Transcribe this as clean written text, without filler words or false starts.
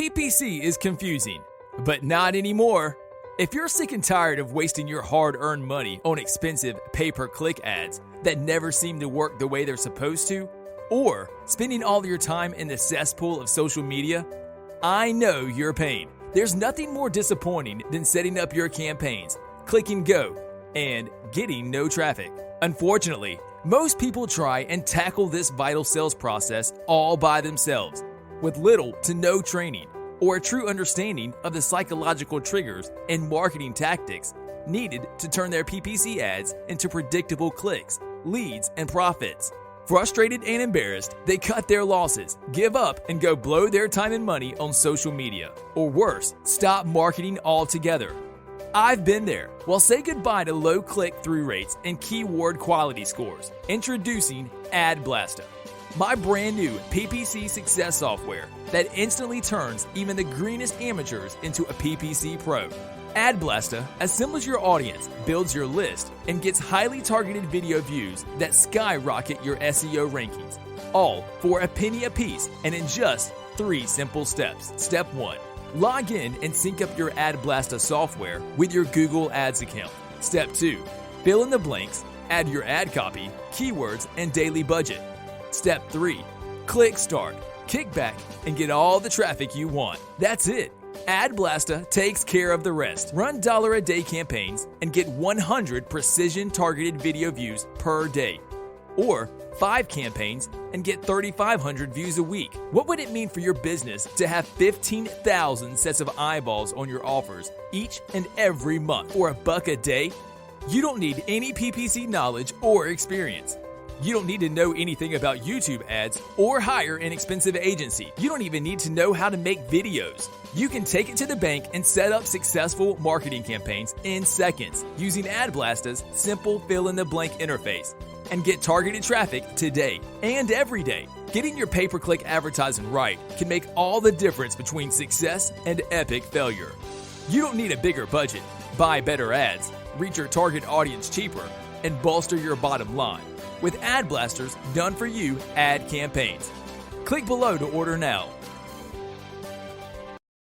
PPC is confusing, but not anymore. If you're sick and tired of wasting your hard-earned money on expensive pay-per-click ads that never seem to work the way they're supposed to, or spending all your time in the cesspool of social media, I know your pain. There's nothing more disappointing than setting up your campaigns, clicking go, and getting no traffic. Unfortunately, most people try and tackle this vital sales process all by themselves, with little to no training or a true understanding of the psychological triggers and marketing tactics needed to turn their PPC ads into predictable clicks, leads, and profits. Frustrated and embarrassed, they cut their losses, give up, and go blow their time and money on social media. Or worse, stop marketing altogether. I've been there. Well, say goodbye to low click-through rates and keyword quality scores. Introducing AdBlasta, my brand new PPC success software that instantly turns even the greenest amateurs into a PPC pro. AdBlasta assembles your audience, builds your list, and gets highly targeted video views that skyrocket your SEO rankings, all for a penny a piece and in just 3 simple steps. Step 1. Log in and sync up your AdBlasta software with your Google Ads account. Step 2. Fill in the blanks, add your ad copy, keywords, and daily budget. Step 3. Click Start, kick back, and get all the traffic you want. That's it. AdBlasta takes care of the rest. Run $1-a-day campaigns and get 100 precision targeted video views per day. Or 5 campaigns and get 3,500 views a week. What would it mean for your business to have 15,000 sets of eyeballs on your offers each and every month for $1 a day? You don't need any PPC knowledge or experience. You don't need to know anything about YouTube ads or hire an expensive agency. You don't even need to know how to make videos. You can take it to the bank and set up successful marketing campaigns in seconds using AdBlasta's simple fill-in-the-blank interface and get targeted traffic today and every day. Getting your pay-per-click advertising right can make all the difference between success and epic failure. You don't need a bigger budget, buy better ads, reach your target audience cheaper, and bolster your bottom line with AdBlasta's done-for-you ad campaigns. Click below to order now.